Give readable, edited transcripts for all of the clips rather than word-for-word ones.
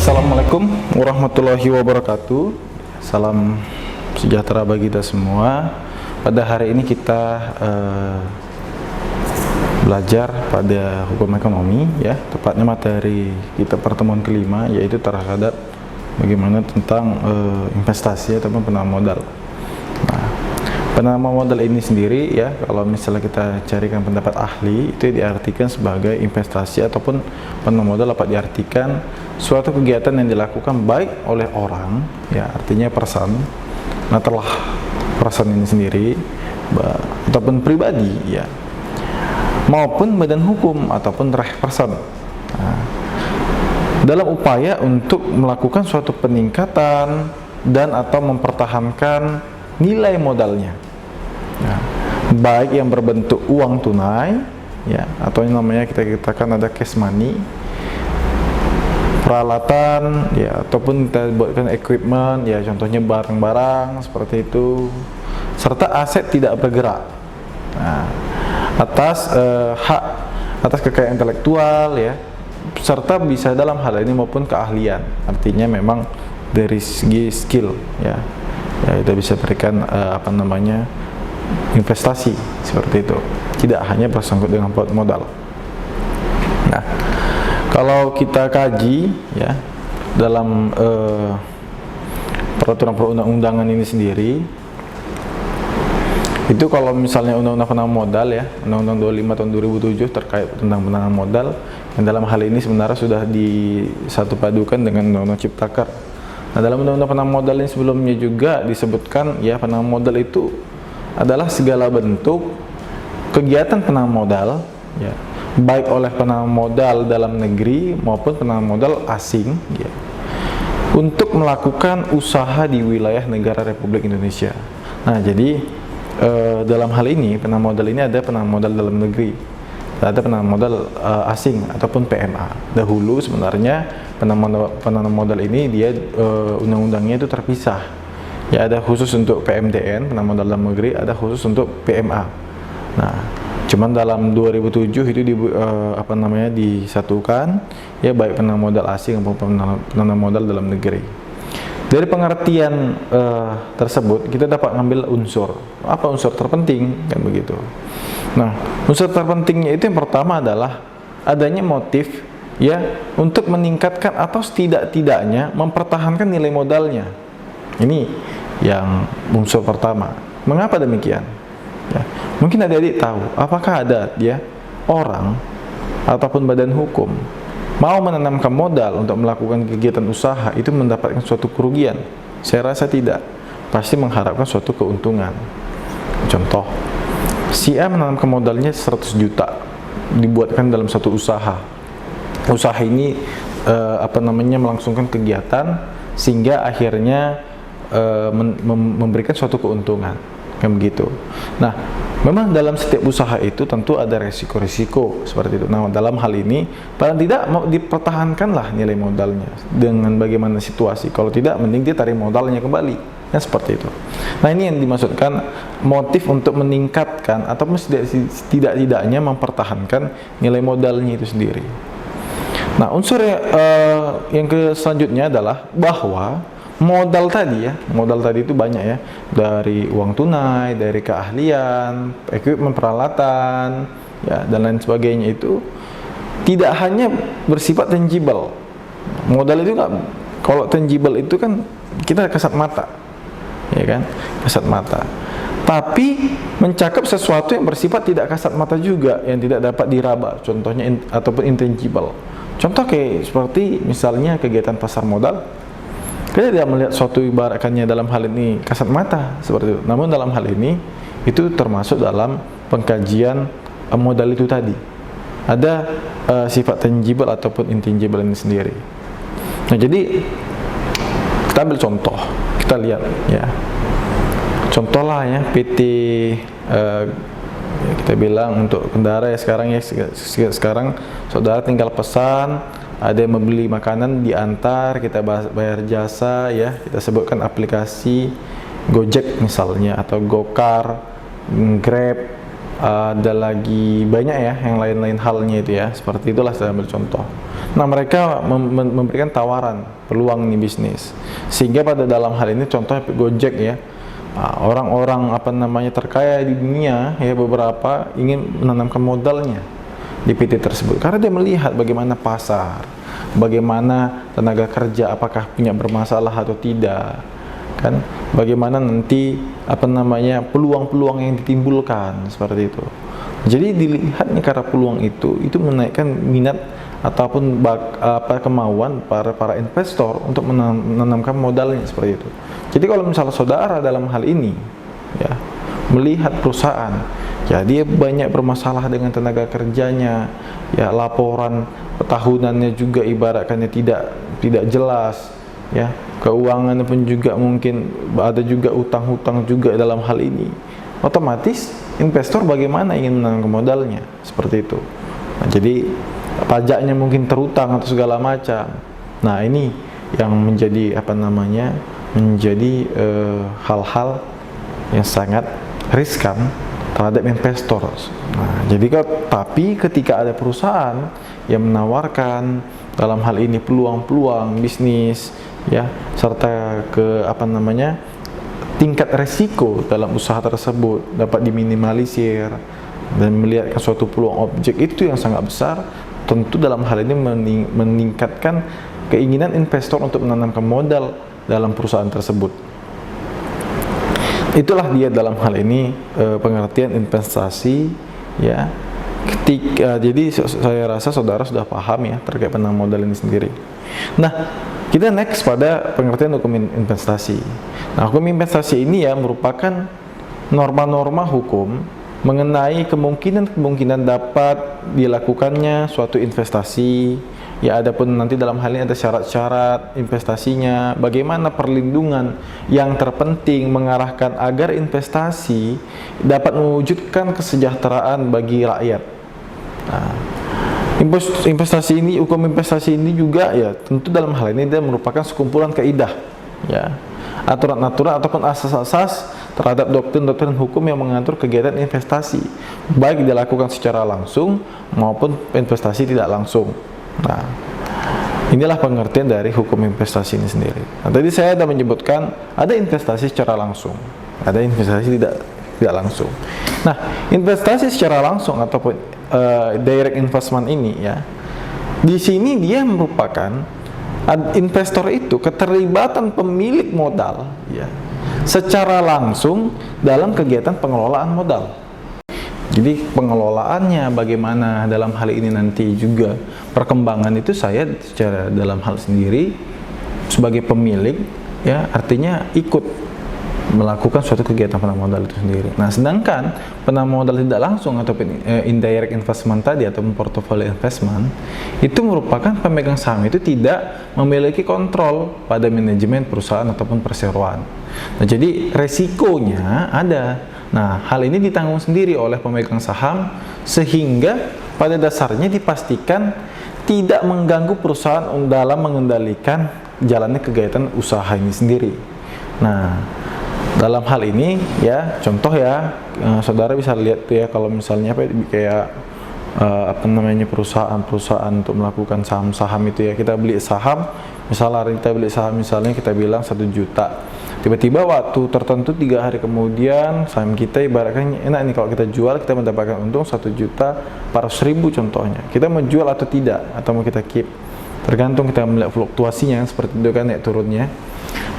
Assalamualaikum warahmatullahi wabarakatuh. Salam sejahtera bagi kita semua. Pada hari ini kita belajar pada hukum ekonomi, ya, tepatnya materi kita pertemuan kelima, yaitu terhadap bagaimana tentang investasi ataupun penanaman modal. Nah, penanaman modal ini sendiri, ya, kalau misalnya kita carikan pendapat ahli, itu diartikan sebagai investasi ataupun penanaman modal dapat diartikan suatu kegiatan yang dilakukan baik oleh orang, ya, artinya person, nah telah person ini sendiri ataupun pribadi, ya, maupun badan hukum ataupun person, nah, dalam upaya untuk melakukan suatu peningkatan dan atau mempertahankan nilai modalnya, ya, baik yang berbentuk uang tunai, ya, atau yang namanya kita katakan ada cash money, peralatan, ya, ataupun kita buatkan equipment, ya, contohnya barang-barang seperti itu, serta aset tidak bergerak, nah, atas hak atas kekayaan intelektual, ya, serta bisa dalam hal ini maupun keahlian, artinya memang dari segi skill, ya, kita bisa berikan investasi seperti itu, tidak hanya bersangkut dengan modal. Nah, kalau kita kaji, ya, dalam peraturan perundang-undangan ini sendiri, itu kalau misalnya undang-undang penanaman modal, ya, undang-undang 25 tahun 2007 terkait tentang penanaman modal, yang dalam hal ini sebenarnya sudah disatu padukan dengan undang-undang Ciptaker. Nah, dalam undang-undang penanaman modal ini sebelumnya juga disebutkan, ya, penanaman modal itu adalah segala bentuk kegiatan penanaman modal, ya, baik oleh penanaman modal dalam negeri maupun penanaman modal asing, ya, untuk melakukan usaha di wilayah negara Republik Indonesia. Nah, jadi dalam hal ini penanaman modal ini ada penanaman modal dalam negeri, ada penanaman modal asing ataupun PMA. Dahulu sebenarnya penanaman modal ini dia undang-undangnya itu terpisah, ya, ada khusus untuk PMDN penanaman modal dalam negeri, ada khusus untuk PMA. Nah, cuman dalam 2007 itu disatukan, ya, baik penanaman modal asing maupun penanaman modal dalam negeri. Dari pengertian tersebut kita dapat mengambil unsur, apa unsur terpenting, kan begitu. Nah, unsur terpentingnya itu yang pertama adalah adanya motif, ya, untuk meningkatkan atau setidak-tidaknya mempertahankan nilai modalnya. Ini yang unsur pertama. Mengapa demikian? Ya, mungkin adik-adik tahu, apakah ada, ya, orang ataupun badan hukum mau menanamkan modal untuk melakukan kegiatan usaha itu mendapatkan suatu kerugian? Saya rasa tidak, pasti mengharapkan suatu keuntungan. Contoh, si A menanamkan modalnya 100 juta dibuatkan dalam satu usaha. Usaha ini melangsungkan kegiatan sehingga akhirnya memberikan suatu keuntungan, kan begitu. Nah, memang dalam setiap usaha itu tentu ada resiko-resiko seperti itu. Nah, dalam hal ini paling tidak mau dipertahankanlah nilai modalnya dengan bagaimana situasi. Kalau tidak, mending dia tarik modalnya kembali, ya, seperti itu. Nah, ini yang dimaksudkan motif untuk meningkatkan atau tidak-tidaknya mempertahankan nilai modalnya itu sendiri. Nah, unsur yang selanjutnya adalah bahwa modal tadi itu banyak, ya, dari uang tunai, dari keahlian, equipment, peralatan, ya, dan lain sebagainya, itu tidak hanya bersifat tangible. Modal itu kan, kalau tangible itu kan kita kasat mata, ya kan, kasat mata. Tapi mencakup sesuatu yang bersifat tidak kasat mata juga, yang tidak dapat diraba, contohnya ataupun intangible. Contoh kayak seperti misalnya kegiatan pasar modal. Kita tidak melihat suatu ibaratkannya dalam hal ini kasat mata seperti itu. Namun dalam hal ini itu termasuk dalam pengkajian modal itu tadi. Ada sifat tangible ataupun intangible ini sendiri. Nah, jadi kita ambil contoh, kita lihat, ya. Contohlah, ya, PT kita bilang untuk kendaraan, ya, sekarang saudara tinggal pesan, ada yang membeli makanan diantar, kita bayar jasa, ya, kita sebutkan aplikasi Gojek misalnya, atau Gokar, Grab, ada lagi banyak ya yang lain-lain halnya itu ya, seperti itulah saya ambil contoh. Nah, mereka memberikan tawaran peluang ini bisnis, sehingga pada dalam hal ini contohnya Gojek ya, orang-orang terkaya di dunia ya, beberapa ingin menanamkan modalnya di PT tersebut karena dia melihat bagaimana pasar, bagaimana tenaga kerja, apakah punya bermasalah atau tidak kan, bagaimana nanti peluang-peluang yang ditimbulkan seperti itu. Jadi dilihatnya karena peluang itu menaikkan minat ataupun kemauan para investor untuk menanamkan modalnya seperti itu. Jadi kalau misalnya saudara dalam hal ini ya melihat perusahaan ya dia banyak bermasalah dengan tenaga kerjanya, ya laporan tahunannya juga ibaratkannya tidak jelas, ya keuangan pun juga mungkin ada juga utang-utang juga dalam hal ini, otomatis investor bagaimana ingin menanamkan modalnya seperti itu. Nah, jadi pajaknya mungkin terutang atau segala macam. Nah, ini yang menjadi hal-hal yang sangat riskan terhadap investor. Nah, jadi tapi ketika ada perusahaan yang menawarkan dalam hal ini peluang-peluang bisnis ya, serta tingkat resiko dalam usaha tersebut dapat diminimalisir dan melihatkan suatu peluang objek itu yang sangat besar, tentu dalam hal ini meningkatkan keinginan investor untuk menanamkan modal dalam perusahaan tersebut. Itulah dia dalam hal ini pengertian investasi ya. Jadi saya rasa saudara sudah paham ya terkait penanaman modal ini sendiri. Nah, kita next pada pengertian hukum investasi. Nah, hukum investasi ini ya merupakan norma-norma hukum mengenai kemungkinan dapat dilakukannya suatu investasi. Ya, adapun nanti dalam hal ini ada syarat-syarat investasinya, bagaimana perlindungan yang terpenting mengarahkan agar investasi dapat mewujudkan kesejahteraan bagi rakyat. Nah, hukum investasi ini juga ya tentu dalam hal ini dia merupakan sekumpulan kaidah ya, aturan-aturan ataupun asas-asas terhadap doktrin-doktrin hukum yang mengatur kegiatan investasi, baik dilakukan secara langsung maupun investasi tidak langsung. Nah, inilah pengertian dari hukum investasi ini sendiri. Nah, tadi saya sudah menyebutkan ada investasi secara langsung, ada investasi tidak langsung. Nah, investasi secara langsung ataupun direct investment ini ya, di sini dia merupakan investor itu keterlibatan pemilik modal ya secara langsung dalam kegiatan pengelolaan modal. Jadi pengelolaannya bagaimana dalam hal ini nanti juga perkembangan itu saya secara dalam hal sendiri sebagai pemilik ya, artinya ikut melakukan suatu kegiatan penanaman modal itu sendiri. Nah, sedangkan penanaman modal tidak langsung atau indirect investment tadi atau portfolio investment itu merupakan pemegang saham itu tidak memiliki kontrol pada manajemen perusahaan ataupun perseroan. Nah, jadi resikonya ada. Nah, hal ini ditanggung sendiri oleh pemegang saham sehingga pada dasarnya dipastikan tidak mengganggu perusahaan dalam mengendalikan jalannya kegiatan usaha ini sendiri. Nah, dalam hal ini ya, contoh ya, saudara bisa lihat tuh ya, kalau misalnya perusahaan untuk melakukan saham-saham itu ya, kita beli saham, misalnya kita bilang 1 juta. Tiba-tiba waktu tertentu 3 hari kemudian saham kita ibaratkan enak nih, kalau kita jual kita mendapatkan untung 1.400.000 contohnya. Kita mau jual atau tidak, atau mau kita keep, tergantung kita melihat fluktuasinya seperti itu kan, naik turunnya.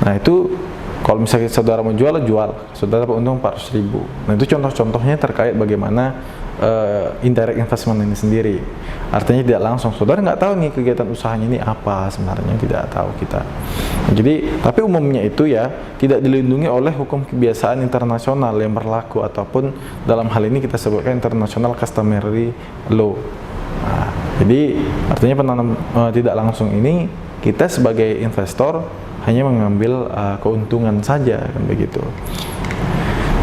Nah, itu kalau misalnya saudara mau jual, saudara dapat untung 400.000. Nah, itu contoh-contohnya terkait bagaimana indirect investment ini sendiri. Artinya tidak langsung, saudara nggak tahu nih kegiatan usahanya ini apa sebenarnya, tidak tahu kita. Jadi, tapi umumnya itu ya tidak dilindungi oleh hukum kebiasaan internasional yang berlaku ataupun dalam hal ini kita sebutkan international customary law. Nah, jadi artinya penanam tidak langsung ini kita sebagai investor hanya mengambil keuntungan saja kan begitu.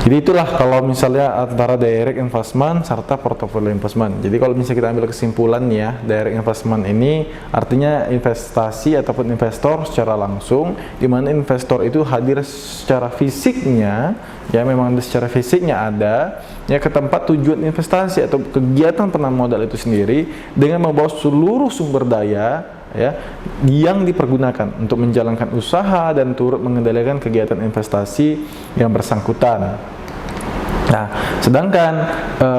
Jadi itulah kalau misalnya antara direct investment serta portfolio investment. Jadi kalau misalnya kita ambil kesimpulan ya, direct investment ini artinya investasi ataupun investor secara langsung, di mana investor itu hadir secara fisiknya, ya memang secara fisiknya ada, ya ke tempat tujuan investasi atau kegiatan penanaman modal itu sendiri dengan membawa seluruh sumber daya ya yang dipergunakan untuk menjalankan usaha dan turut mengendalikan kegiatan investasi yang bersangkutan. Nah, sedangkan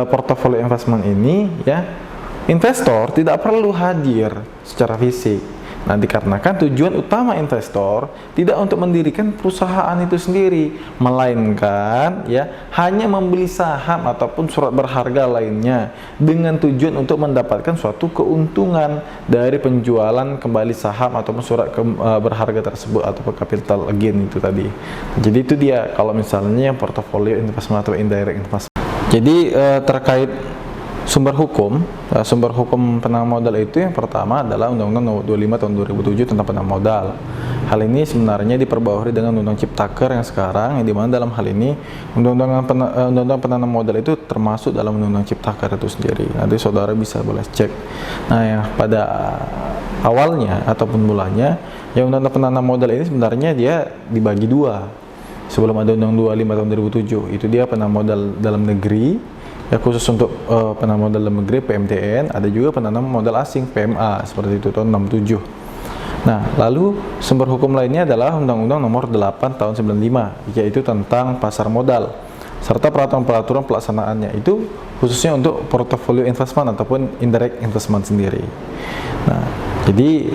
portofolio investment ini ya investor tidak perlu hadir secara fisik. Nah, dikarenakan tujuan utama investor tidak untuk mendirikan perusahaan itu sendiri, melainkan ya hanya membeli saham ataupun surat berharga lainnya dengan tujuan untuk mendapatkan suatu keuntungan dari penjualan kembali saham ataupun surat berharga tersebut atau capital gain itu tadi. Jadi itu dia kalau misalnya portofolio investment atau indirect investment. Jadi terkait sumber hukum penanaman modal itu yang pertama adalah Undang-Undang Nomor 25 Tahun 2007 tentang penanaman modal. Hal ini sebenarnya diperbaharui dengan Undang Ciptaker yang sekarang, yang dimana dalam hal ini Undang-Undang penanaman modal itu termasuk dalam Undang-Undang Ciptaker itu sendiri. Nanti saudara bisa boleh cek. Nah, yang pada awalnya ataupun mulanya, ya Undang-Undang penanaman modal ini sebenarnya dia dibagi dua. Sebelum ada Undang-Undang 25 Tahun 2007, itu dia penanaman modal dalam negeri, ya khusus untuk penanaman modal dalam negeri PMTN, ada juga penanaman modal asing PMA seperti itu tahun 67. Nah, lalu sumber hukum lainnya adalah Undang-Undang Nomor 8 Tahun 95, yaitu tentang pasar modal serta peraturan-peraturan pelaksanaannya, itu khususnya untuk portfolio investment ataupun indirect investment sendiri. Nah, jadi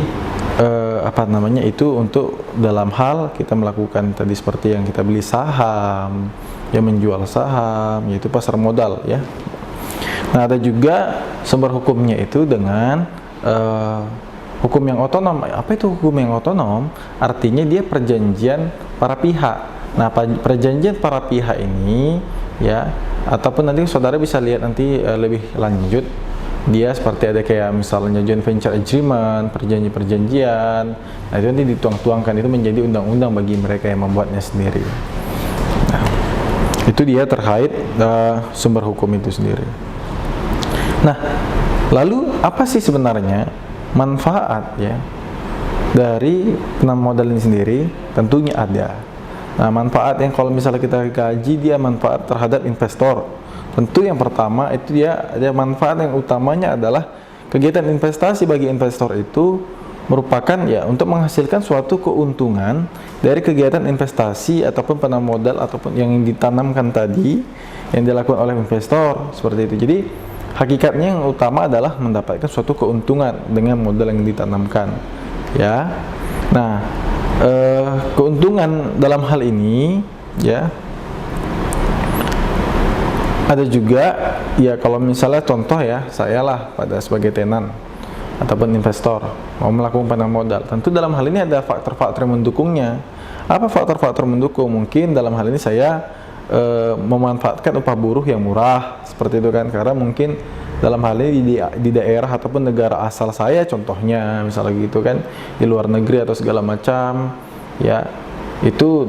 itu untuk dalam hal kita melakukan tadi seperti yang kita beli saham, ya menjual saham, yaitu pasar modal ya. Nah, ada juga sumber hukumnya itu dengan hukum yang otonom. Apa itu hukum yang otonom? Artinya dia perjanjian para pihak. Nah, perjanjian para pihak ini ya, ataupun nanti saudara bisa lihat nanti lebih lanjut, dia seperti ada kayak misalnya joint venture agreement, perjanjian-perjanjian. Nah, itu nanti dituang-tuangkan itu menjadi undang-undang bagi mereka yang membuatnya sendiri. Nah, itu dia terkait sumber hukum itu sendiri. Nah, lalu apa sih sebenarnya manfaat ya dari penanaman modal ini sendiri? Tentunya ada. Nah, manfaat yang kalau misalnya kita kaji, dia manfaat terhadap investor. Tentu yang pertama itu dia ada manfaat yang utamanya adalah kegiatan investasi bagi investor itu merupakan ya untuk menghasilkan suatu keuntungan dari kegiatan investasi ataupun penanaman modal ataupun yang ditanamkan tadi yang dilakukan oleh investor seperti itu. Jadi hakikatnya yang utama adalah mendapatkan suatu keuntungan dengan modal yang ditanamkan ya. Nah, keuntungan dalam hal ini ya ada juga ya, kalau misalnya contoh ya, saya lah pada sebagai tenan ataupun investor mau melakukan penanaman modal, tentu dalam hal ini ada faktor-faktor yang mendukungnya. Apa faktor-faktor mendukung? Mungkin dalam hal ini saya memanfaatkan upah buruh yang murah seperti itu kan, karena mungkin dalam hal ini di daerah ataupun negara asal saya contohnya misalnya gitu kan, di luar negeri atau segala macam ya, itu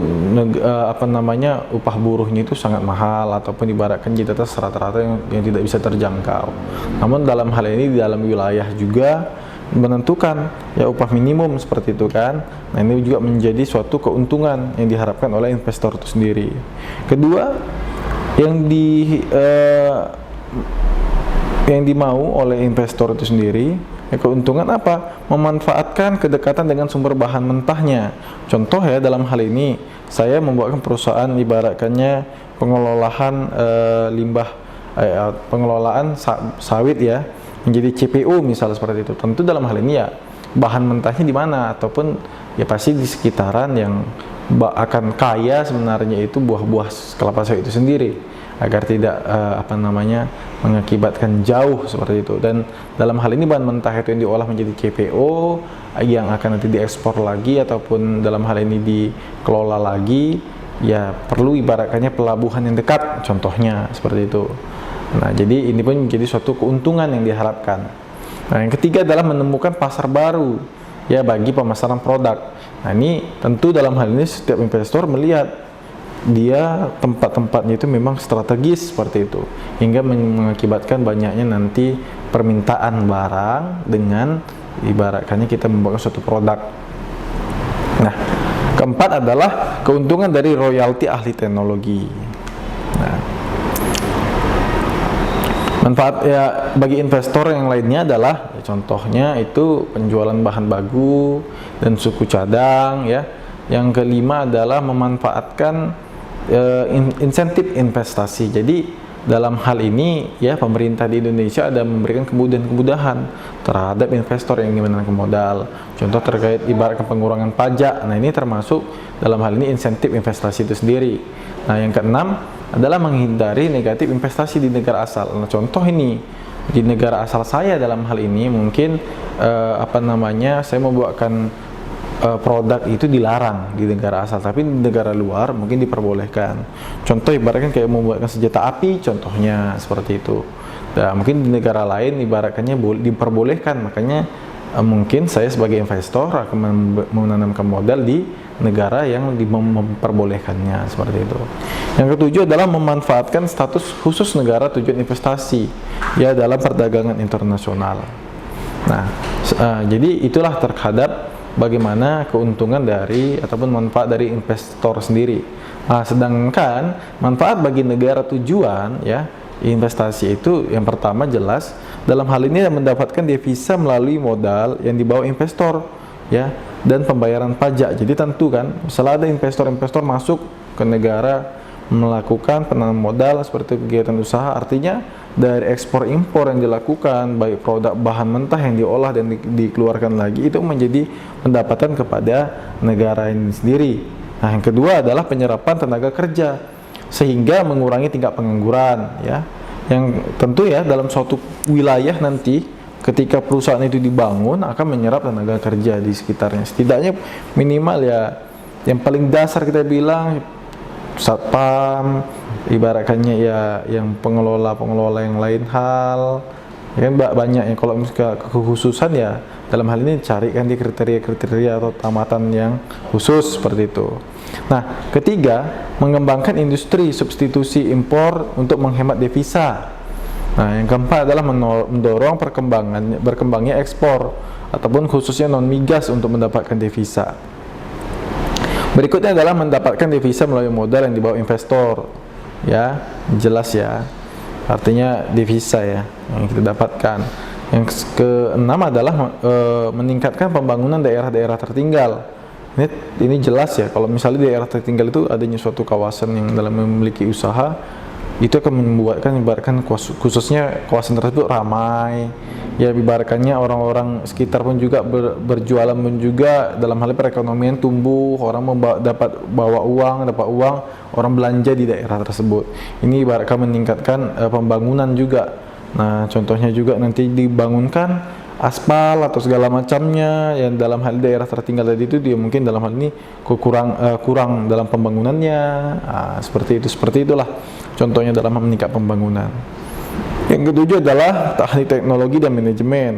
upah buruhnya itu sangat mahal ataupun ibaratkan di atas rata-rata yang tidak bisa terjangkau. Namun dalam hal ini di dalam wilayah juga menentukan ya upah minimum seperti itu kan. Nah, ini juga menjadi suatu keuntungan yang diharapkan oleh investor itu sendiri. Kedua, yang dimau oleh investor itu sendiri, ya, keuntungan apa? Memanfaatkan kedekatan dengan sumber bahan mentahnya. Contoh ya, dalam hal ini saya membuatkan perusahaan ibaratkannya pengelolaan pengelolaan sawit ya, menjadi CPO misalnya seperti itu. Tentu dalam hal ini ya bahan mentahnya di mana, ataupun ya pasti di sekitaran yang akan kaya sebenarnya itu buah-buah kelapa sawit itu sendiri, agar tidak mengakibatkan jauh seperti itu. Dan dalam hal ini bahan mentah itu yang diolah menjadi CPO yang akan nanti diekspor lagi ataupun dalam hal ini dikelola lagi, ya perlu ibaratkannya pelabuhan yang dekat contohnya seperti itu. Nah, jadi ini pun menjadi suatu keuntungan yang diharapkan. Nah, yang ketiga adalah menemukan pasar baru ya bagi pemasaran produk. Nah, ini tentu dalam hal ini setiap investor melihat dia tempat-tempatnya itu memang strategis seperti itu, hingga mengakibatkan banyaknya nanti permintaan barang dengan ibaratkannya kita membuat suatu produk. Nah, keempat adalah keuntungan dari royalti ahli teknologi. Nah, manfaat ya bagi investor yang lainnya adalah contohnya itu penjualan bahan baku dan suku cadang ya. Yang kelima adalah memanfaatkan insentif investasi. Jadi dalam hal ini ya pemerintah di Indonesia ada memberikan kemudahan terhadap investor yang ingin menanamkan modal. Contoh terkait ibaratkan pengurangan pajak. Nah, ini termasuk dalam hal ini insentif investasi itu sendiri. Nah, yang keenam adalah menghindari negatif investasi di negara asal. Nah, contoh ini di negara asal saya dalam hal ini mungkin saya membuatkan produk itu dilarang di negara asal, tapi di negara luar mungkin diperbolehkan. Contoh ibaratkan kayak membuatkan senjata api, contohnya seperti itu. Nah, mungkin di negara lain ibaratkannya diperbolehkan, makanya mungkin saya sebagai investor akan menanamkan modal di negara yang memperbolehkannya seperti itu. Yang ketujuh adalah memanfaatkan status khusus negara tujuan investasi ya dalam perdagangan internasional. Nah, jadi itulah terhadap bagaimana keuntungan dari ataupun manfaat dari investor sendiri. Nah, sedangkan manfaat bagi negara tujuan ya investasi itu yang pertama jelas dalam hal ini mendapatkan devisa melalui modal yang dibawa investor ya dan pembayaran pajak. Jadi tentu kan misalnya ada investor-investor masuk ke negara melakukan penanaman modal seperti kegiatan usaha, artinya dari ekspor impor yang dilakukan baik produk bahan mentah yang diolah dan dikeluarkan lagi itu menjadi pendapatan kepada negara ini sendiri. Nah, yang kedua adalah penyerapan tenaga kerja sehingga mengurangi tingkat pengangguran ya. Yang tentu ya dalam suatu wilayah nanti ketika perusahaan itu dibangun akan menyerap tenaga kerja di sekitarnya. Setidaknya minimal ya yang paling dasar kita bilang satpam, ibaratkannya ya yang pengelola yang lain hal ya kan banyak ya. Kalau misalnya kekhususan ya dalam hal ini carikan di kriteria atau tamatan yang khusus seperti itu. Nah, ketiga, mengembangkan industri substitusi impor untuk menghemat devisa. Nah, yang keempat adalah mendorong berkembangnya ekspor ataupun khususnya non migas untuk mendapatkan devisa. Berikutnya adalah mendapatkan devisa melalui modal yang dibawa investor. Ya, jelas ya. Artinya devisa ya yang kita dapatkan. Yang keenam adalah meningkatkan pembangunan daerah-daerah tertinggal. Ini jelas ya, kalau misalnya daerah tertinggal itu adanya suatu kawasan yang dalam memiliki usaha itu akan membuatkan ibaratkan khususnya kawasan tersebut ramai ya, ibaratkannya orang-orang sekitar pun juga berjualan pun juga dalam hal perekonomian tumbuh, orang dapat uang, orang belanja di daerah tersebut. Ini ibaratkan meningkatkan pembangunan juga. Nah, contohnya juga nanti dibangunkan aspal atau segala macamnya yang dalam hal daerah tertinggal tadi itu dia mungkin dalam hal ini kurang dalam pembangunannya. Seperti itulah contohnya dalam meningkat pembangunan. Yang ketujuh adalah teknik teknologi dan manajemen.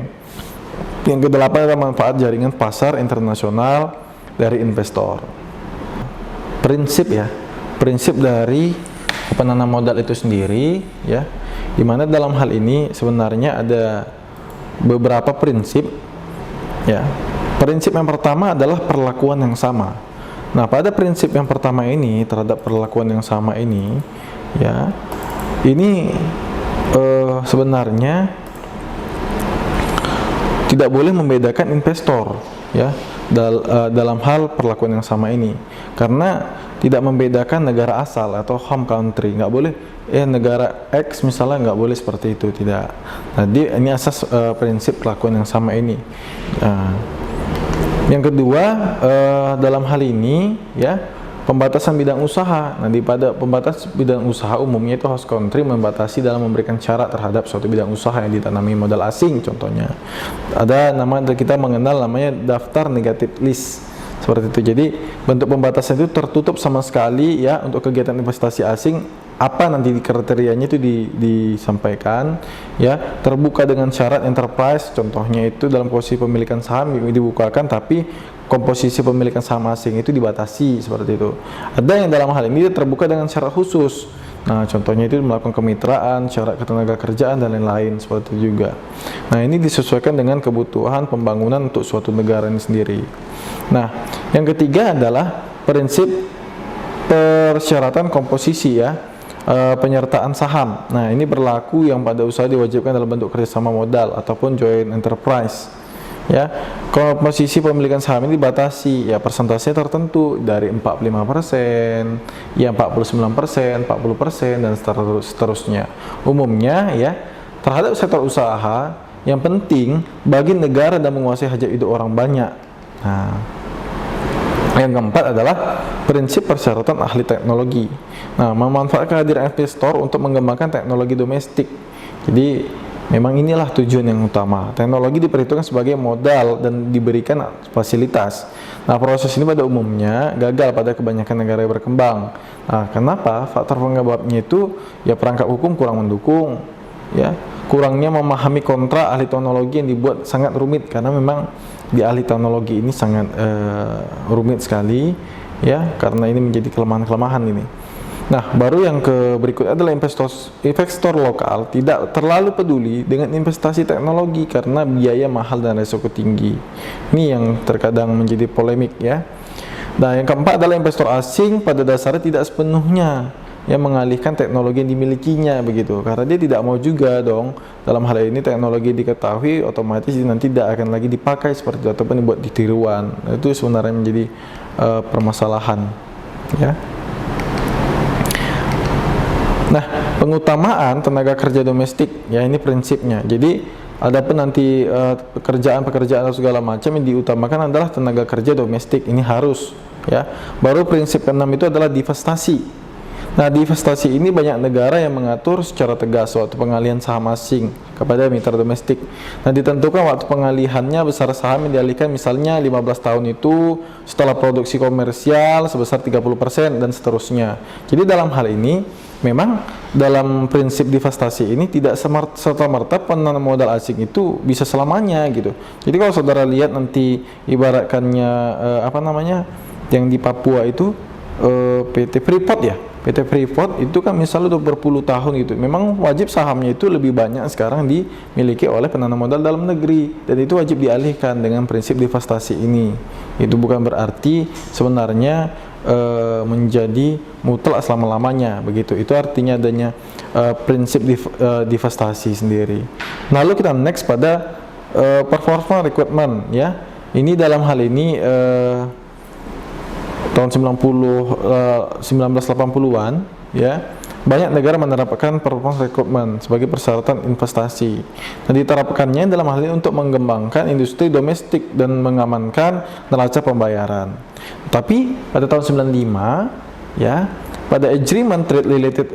Yang kedelapan adalah manfaat jaringan pasar internasional dari investor. Prinsip dari penanam modal itu sendiri ya, dimana dalam hal ini sebenarnya ada beberapa prinsip ya. Prinsip yang pertama adalah perlakuan yang sama. Nah, pada prinsip yang pertama ini terhadap perlakuan yang sama ini ya, ini sebenarnya tidak boleh membedakan investor ya dalam hal perlakuan yang sama ini, karena tidak membedakan negara asal atau home country. Nggak boleh negara X misalnya nggak boleh seperti itu, tidak. Nah, ini asas prinsip perlakuan yang sama ini. Yang kedua dalam hal ini ya, pembatasan bidang usaha. Nah, pada pembatas bidang usaha umumnya itu host country membatasi dalam memberikan syarat terhadap suatu bidang usaha yang ditanami modal asing. Contohnya ada kita mengenal namanya daftar negatif list. seperti itu. Jadi bentuk pembatasan itu tertutup sama sekali ya untuk kegiatan investasi asing. Apa nanti kriterianya itu disampaikan ya, terbuka dengan syarat enterprise, contohnya itu dalam posisi pemilikan saham dibukakan, tapi komposisi pemilikan saham asing itu dibatasi seperti itu. Ada yang dalam hal ini terbuka dengan syarat khusus. Nah, contohnya itu melakukan kemitraan, syarat ketenaga kerjaan dan lain-lain seperti itu juga. Nah, ini disesuaikan dengan kebutuhan pembangunan untuk suatu negara ini sendiri. Nah, yang ketiga adalah prinsip persyaratan komposisi ya. Penyertaan saham. Nah, ini berlaku yang pada usaha diwajibkan dalam bentuk kerjasama modal ataupun joint enterprise. Ya, komposisi pemilikan saham ini dibatasi ya, persentasenya tertentu dari 45%, ya 49%, 40% dan seterusnya. Umumnya ya, terhadap sektor usaha yang penting bagi negara dan menguasai hajat hidup orang banyak. Nah, yang keempat adalah prinsip persyaratan ahli teknologi. Nah, memanfaatkan kehadiran investor untuk mengembangkan teknologi domestik. Jadi, memang inilah tujuan yang utama. Teknologi diperhitungkan sebagai modal dan diberikan fasilitas. Nah, proses ini pada umumnya gagal pada kebanyakan negara yang berkembang. Nah, kenapa? Faktor penyebabnya itu ya perangkat hukum kurang mendukung, ya, kurangnya memahami kontrak ahli teknologi yang dibuat sangat rumit, karena memang di ahli teknologi ini sangat rumit sekali ya, karena ini menjadi kelemahan-kelemahan ini. Nah, baru yang berikut adalah investor lokal tidak terlalu peduli dengan investasi teknologi karena biaya mahal dan risiko tinggi. Ini yang terkadang menjadi polemik ya. Nah, yang keempat adalah investor asing pada dasarnya tidak sepenuhnya yang mengalihkan teknologi yang dimilikinya begitu, karena dia tidak mau juga dong dalam hal ini teknologi diketahui otomatis nanti tidak akan lagi dipakai seperti itu ataupun dibuat ditiruan. Nah, itu sebenarnya menjadi permasalahan ya. Nah, pengutamaan tenaga kerja domestik ya, ini prinsipnya. Jadi adapun nanti pekerjaan-pekerjaan atau segala macam yang diutamakan adalah tenaga kerja domestik, ini harus ya. Baru prinsip keenam itu adalah divestasi. Nah, divestasi ini banyak negara yang mengatur secara tegas waktu pengalihan saham asing kepada mitra domestik. Nah, ditentukan waktu pengalihannya, besar saham yang dialihkan, misalnya 15 tahun itu setelah produksi komersial sebesar 30% dan seterusnya. Jadi dalam hal ini memang dalam prinsip divestasi ini tidak serta-merta penanam modal asing itu bisa selamanya gitu. Jadi kalau saudara lihat nanti ibaratkannya yang di Papua itu PT Freeport ya. PT Freeport itu kan misalnya udah berpuluh tahun gitu, memang wajib sahamnya itu lebih banyak sekarang dimiliki oleh penanam modal dalam negeri, dan itu wajib dialihkan dengan prinsip divestasi ini. Itu bukan berarti sebenarnya menjadi mutlak selama-lamanya begitu. Itu artinya adanya prinsip divestasi sendiri. Lalu kita next pada performance requirement ya. Ini dalam hal ini tahun 1980-an ya, banyak negara menerapkan performance requirement sebagai persyaratan investasi. Dan diterapkannya dalam hal ini untuk mengembangkan industri domestik dan mengamankan neraca pembayaran. Tapi pada tahun 95 ya, pada Agreement Trade Related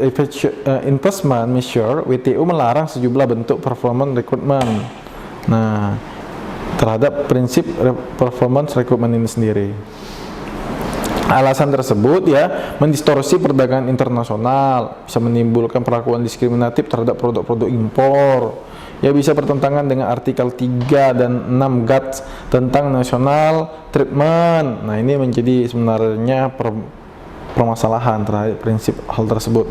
Investment Measure, WTO melarang sejumlah bentuk performance requirement. Nah, terhadap prinsip performance requirement ini sendiri. Alasan tersebut ya mendistorsi perdagangan internasional, bisa menimbulkan perlakuan diskriminatif terhadap produk-produk impor, ya bisa bertentangan dengan artikel 3 dan 6 GATS tentang national treatment. Nah, ini menjadi sebenarnya permasalahan terhadap prinsip hal tersebut.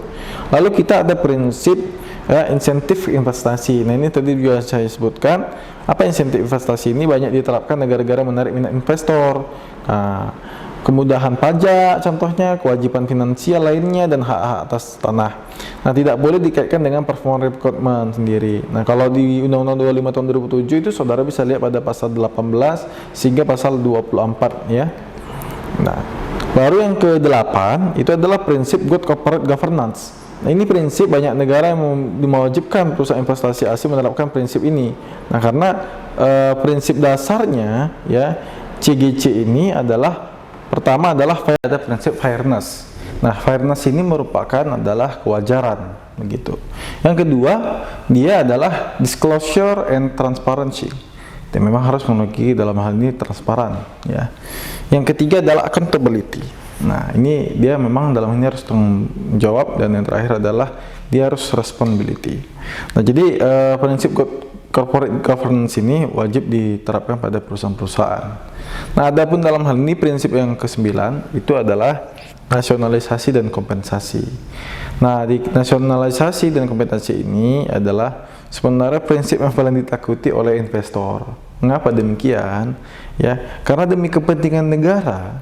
Lalu kita ada prinsip ya, insentif investasi. Nah, ini tadi juga saya sebutkan, apa insentif investasi ini banyak diterapkan negara-negara menarik minat investor. Nah, kemudahan pajak contohnya, kewajiban finansial lainnya, dan hak-hak atas tanah. Nah, tidak boleh dikaitkan dengan performance requirement sendiri. Nah, kalau di Undang-Undang 25 tahun 2007 itu saudara bisa lihat pada pasal 18 sehingga pasal 24 ya. Nah, baru yang ke-8 itu adalah prinsip good corporate governance. Nah, ini prinsip banyak negara yang mewajibkan perusahaan investasi asing menerapkan prinsip ini. Nah, karena prinsip dasarnya ya CGC ini adalah pertama adalah ada prinsip fairness. Nah, fairness ini merupakan adalah kewajaran begitu. Yang kedua, dia adalah disclosure and transparency. dan memang harus memiliki dalam hal ini transparan ya. Yang ketiga adalah accountability. Nah, ini dia memang dalam ini harus tanggung jawab, dan yang terakhir adalah dia harus responsibility. Nah, jadi prinsip corporate governance ini wajib diterapkan pada perusahaan-perusahaan. Nah, adapun dalam hal ini prinsip yang ke-9 itu adalah nasionalisasi dan kompensasi. Nah, di nasionalisasi dan kompensasi ini adalah sebenarnya prinsip yang paling ditakuti oleh investor. Mengapa demikian? Ya, karena demi kepentingan negara,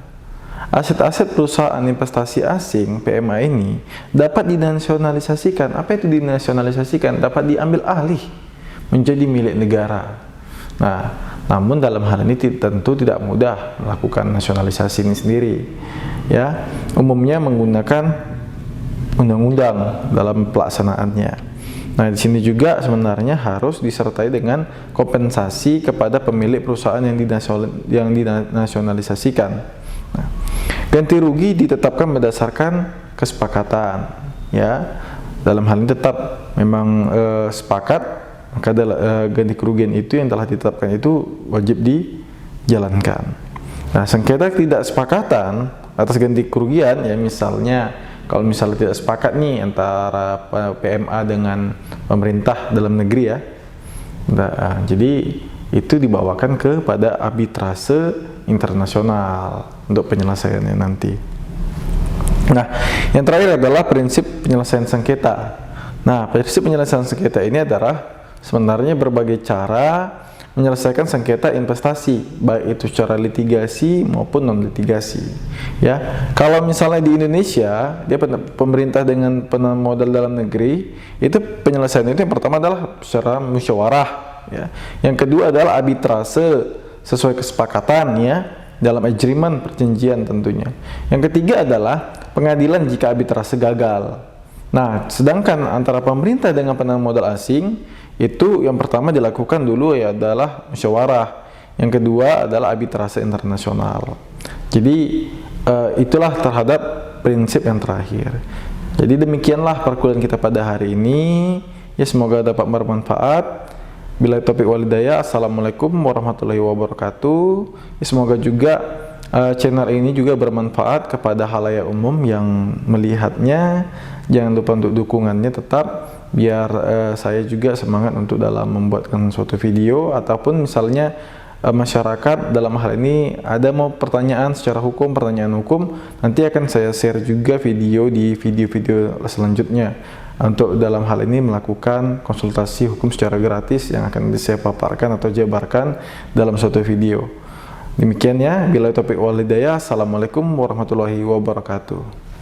aset-aset perusahaan investasi asing (PMA) ini dapat dinasionalisasikan. Apa itu dinasionalisasikan? Dapat diambil alih menjadi milik negara. Nah, namun dalam hal ini tentu tidak mudah melakukan nasionalisasi ini sendiri. Ya, umumnya menggunakan undang-undang dalam pelaksanaannya. Nah, di sini juga sebenarnya harus disertai dengan kompensasi kepada pemilik perusahaan yang dinasionalisasikan. Nah, ganti rugi ditetapkan berdasarkan kesepakatan. Ya, dalam hal ini tetap memang sepakat, maka ganti kerugian itu yang telah ditetapkan itu wajib dijalankan. Nah, sengketa ketidakspakatan atas ganti kerugian, ya misalnya kalau misalnya tidak sepakat nih antara PMA dengan pemerintah dalam negeri ya, nah, jadi itu dibawakan kepada arbitrase internasional untuk penyelesaiannya nanti. Nah, yang terakhir adalah prinsip penyelesaian sengketa. Nah, prinsip penyelesaian sengketa ini adalah sebenarnya berbagai cara menyelesaikan sengketa investasi, baik itu secara litigasi maupun non litigasi. Ya, kalau misalnya di Indonesia, dia pemerintah dengan penanam modal dalam negeri, itu penyelesaian itu yang pertama adalah secara musyawarah. Ya, yang kedua adalah arbitrase sesuai kesepakatan ya dalam agreement perjanjian tentunya. Yang ketiga adalah pengadilan jika arbitrase gagal. Nah, sedangkan antara pemerintah dengan penanam modal asing itu yang pertama dilakukan dulu ya adalah musyawarah, yang kedua adalah arbitrase internasional. Jadi itulah terhadap prinsip yang terakhir. Jadi demikianlah perkuliahan kita pada hari ini. Ya, semoga dapat bermanfaat. Bila taufiq wal hidayah. Assalamualaikum warahmatullahi wabarakatuh. Ya, semoga juga channel ini juga bermanfaat kepada halayak umum yang melihatnya. Jangan lupa untuk dukungannya tetap, biar saya juga semangat untuk dalam membuatkan suatu video, ataupun misalnya masyarakat dalam hal ini ada mau pertanyaan secara hukum, pertanyaan hukum, nanti akan saya share juga video di video-video selanjutnya untuk dalam hal ini melakukan konsultasi hukum secara gratis yang akan saya paparkan atau jabarkan dalam suatu video. Demikian ya, bila taufiq wal hidayah. Assalamualaikum warahmatullahi wabarakatuh.